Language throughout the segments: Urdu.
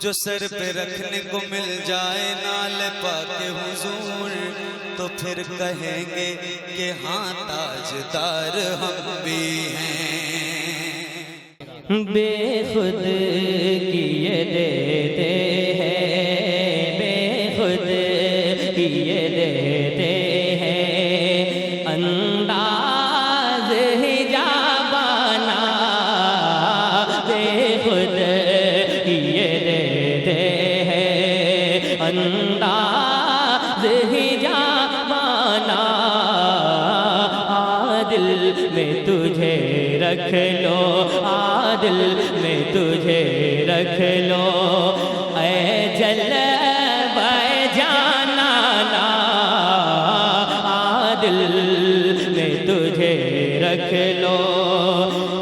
جو سر پہ رکھنے کو مل جائے نال پاک حضور تو پھر کہیں گے کہ ہاں تاجدار ہم بھی ہیں۔ بے خود کیے دیتے ہیں، بے خود کیے دیتے ہیں، انداز حجابانہ بے خود کیے دیتے ہیں، انداز حجابانہ عادل میں تجھے رکھ لو، عادل میں تجھے رکھ لو، اے جلوہ جانانا عادل میں تجھے رکھ لو۔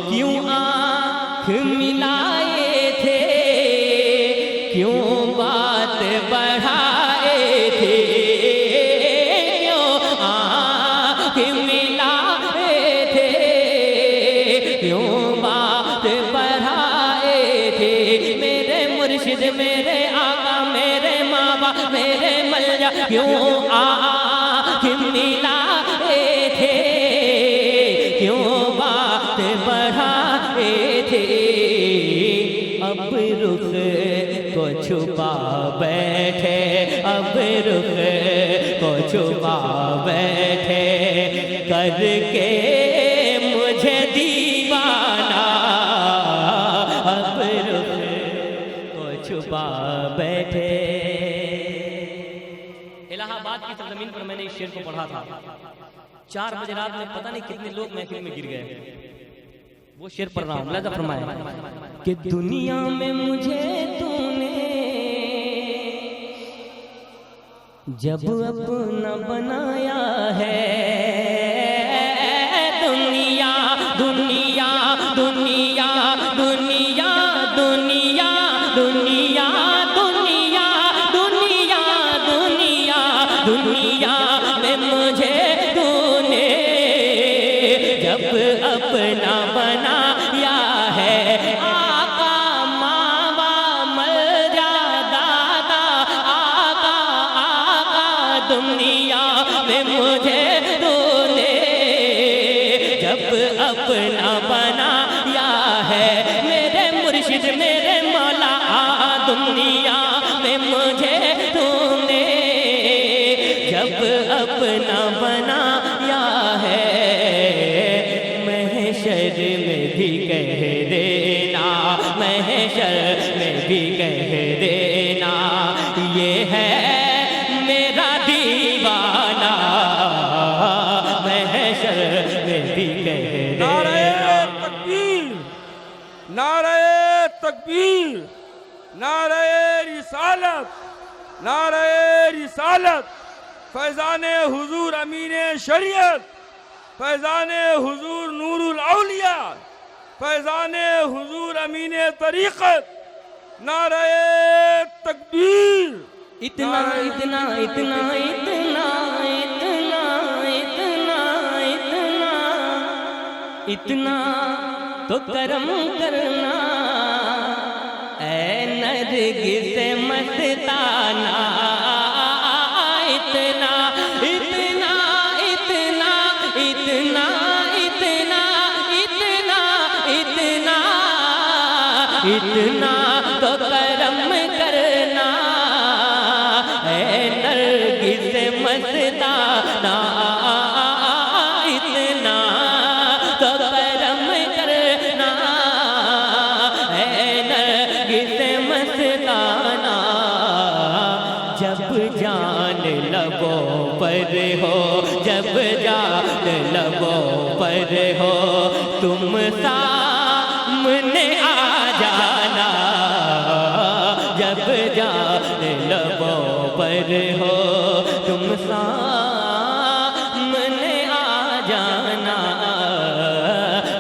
کیوں آنکھ ملائے تھے، کیوں بات بڑھائے تھے، کیوں آنکھ ملائے تھے، کیوں بات بڑھائے تھے، میرے مرشد میرے آقا میرے ماں باپ میرے ملجا کیوں آنکھ ملائے تھے، کیوں بات بڑھائے تھے، اب رخ کو چھپا بیٹھے، اب رخ کو چھپا بیٹھے، کر کے مجھے دیوانہ، اب رخ کو چھپا بیٹھے۔ الہ آباد کی سرزمین پر میں نے اس شعر کو پڑھا تھا، 4 بجے رات میں پتہ نہیں کتنے لوگ محفل میں گر گئے، وہ شعر پڑھ رہا ہوں، لہذا فرمایا کہ دنیا میں مجھے تو نے جب اپنا بنایا ہے، دنیا دنیا دنیا دنیا دنیا دنیا دنیا دنیا دنیا دنیا میں مجھے تو نے جب اپنا بنایا ہے، آقا ماوا ملجا دادا، آقا آقا دنیا میں مجھے تو نے جب اپنا بنایا ہے، میرے مرشد میرے مولا دنیا میں مجھے تو نے جب اپنا بنایا ہے، محشر میں بھی کہہ دینا، محشر میں بھی کہہ دینا، یہ ہے میرا دیوانہ، محشر میں بھی کہہ دینا۔ نعرہ تکبیر، نعرہ تکبیر، نعرہ رسالت، نعرہ رسالت، فیضان حضور امین شریعت، فیضان حضور نور الاولیاء، فیضان حضور امین طریقت، نعرہ تکبیر۔ اتنا اتنا اتنا اتنا اتنا اتنا اتنا اتنا تو کرم کرنا، اے نرگس مستانہ، اتنا اتنا اتنا اتنا اتنا اتنا اتنا اتنا تو کرم کرنا، اے نرگس مستانہ، اتنا تو کرم کرنا، اے نرگس مستانہ، جب جان لبوں پر ہو، جب جان لبوں پر ہو، تم سامنے آ جانا، جب جان لبوں پر ہو، تم سامنے آ جانا،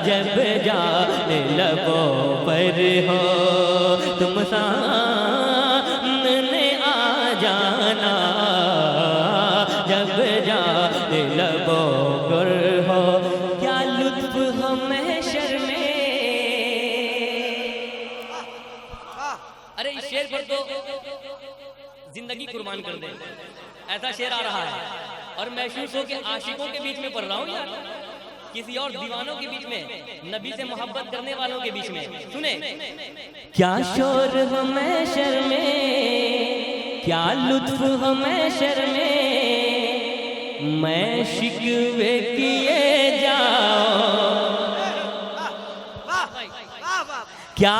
جب جان لبوں پر ہو، تم سامنے آ جانا، جب جان لبوں پر ہو۔ کیا لطف ہو محشر میں، ارے اس شعر پر شیر کو زندگی قربان کر دیں، ایسا شیر آ رہا ہے، اور محسوس ہو کہ عاشقوں کے بیچ میں پڑھ رہا ہوں یار، کسی اور دیوانوں کے بیچ میں، نبی سے محبت کرنے والوں کے بیچ میں. سنیں. کیا شور ہو محشر میں، کیا لطف ہو محشر میں، میں شکوے کیے جاؤ. کیا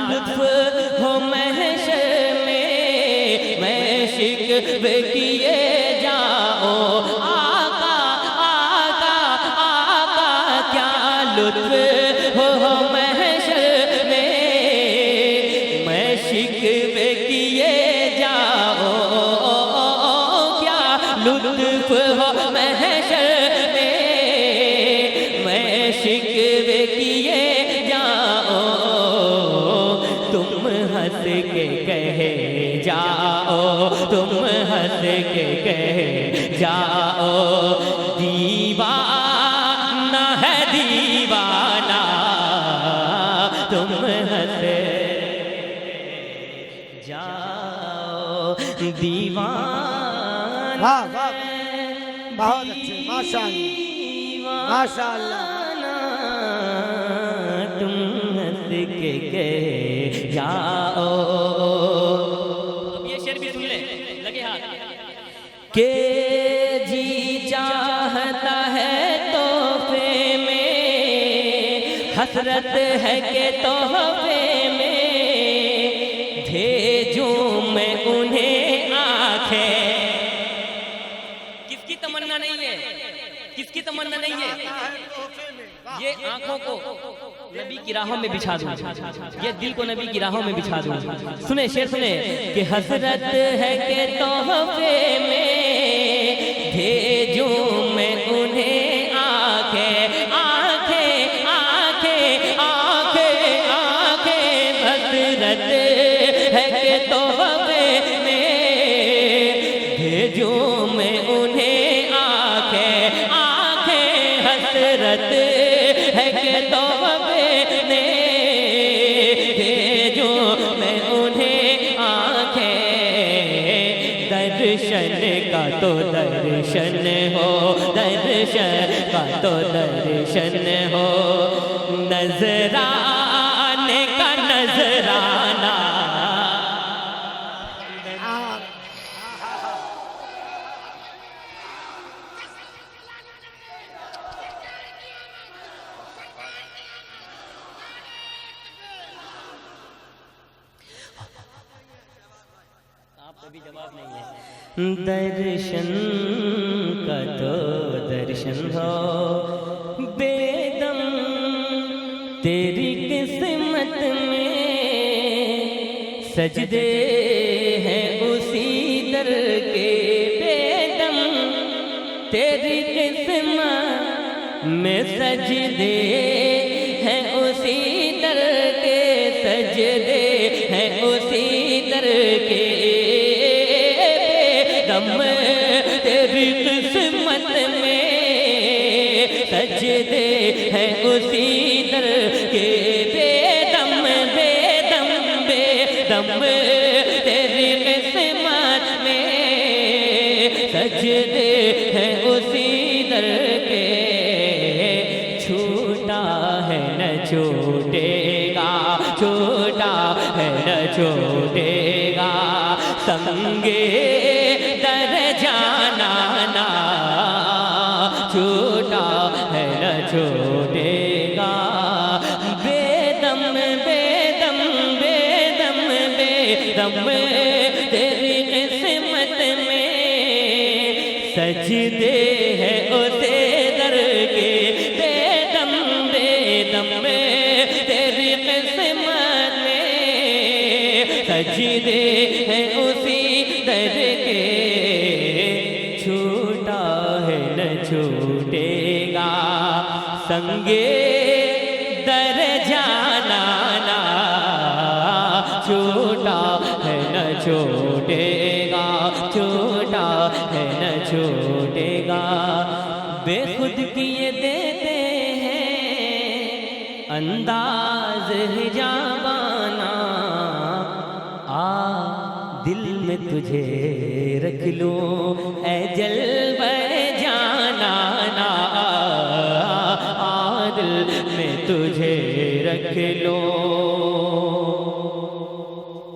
لطف ہو محشر میں، میں شکوے کیے جاؤ. آقا آقا آقا کیا لطف ہو محشر میں، میں شکوے کیے جاؤ. کیا لطف ہو محشر میں، میں شکوے کیے جاؤ. تم ہنس کے کہے جاؤ، تم ہنس کے کہے جاؤ، دیوانہ ہے دیوانہ. تم ہنس جاؤ، دیوانہ بہت اچھے، ماشاء اللہ ماشاء اللہ. تم ہنس کے کہے جاؤ. اب یہ شعر بھی سن لیں، لگے ہاتھ. کہ جی چاہتا ہے تحفے میں، حسرت ہے کہ تحفے میں بھیجوں میں انہیں آنکھیں. کس کی تمنا نہیں ہے، کس کی تمنا نہیں ہے؟ یہ آنکھوں کو نبی کی راہوں میں بچھا دوں، یہ دل کو نبی کی راہوں میں بچھا دوں. سنیں شعر سنیں. کہ حسرت ہے کہ تحفے میں بھیجوں میں انہیں آنکھیں. آنکھیں آنکھیں آنکھیں آنکھیں، حسرت ہے کہ تحفے میں بھیجوں میں انہیں آنکھیں. آنکھیں حسرت ہے کہ تحفے میں بھیجوں میں انہیں آنکھیں. درشن کا تو درشن ہو، درشن کا تو درشن ہو، نظرانے کا نظرانہ. بھی جواب نہیں ہے. درشن کا تو درشن ہو، بے دم تیری قسمت میں سجدے ہیں اسی در کے. بے دم تیری قسمت میں سجدے ہیں اسی در کے، سجدے ہیں اسی در کے. دم تیری قسمت میں سجدے ہیں اسی در کے. بے دم بے دم بے دم تیری قسمت میں سجدے ہیں اسی در کے. چھوٹا ہے نہ چھوٹے گا، چھوٹا ہے نہ چھوٹے گا، سنگے در جانا نا. چھوٹا ہے نہ چھوٹے گا. بے دم بے دم بے دم بے دم تیری قسمت میں سجدے ہیں اسے در کے. بے دم تیری قسمت میں سجدے ہیں اسی در کے. چھوٹا ہے نہ چھوٹے گا، سنگے در جانا نا. چھوٹا ہے نہ چھوٹے گا، چھوٹا ہے نہ چھوٹے گا. بے خود کیے دیتے ہیں انداز حجابانہ، دل میں تجھے رکھ لوں اے جلوہ جانانا، دل میں تجھے رکھ لوں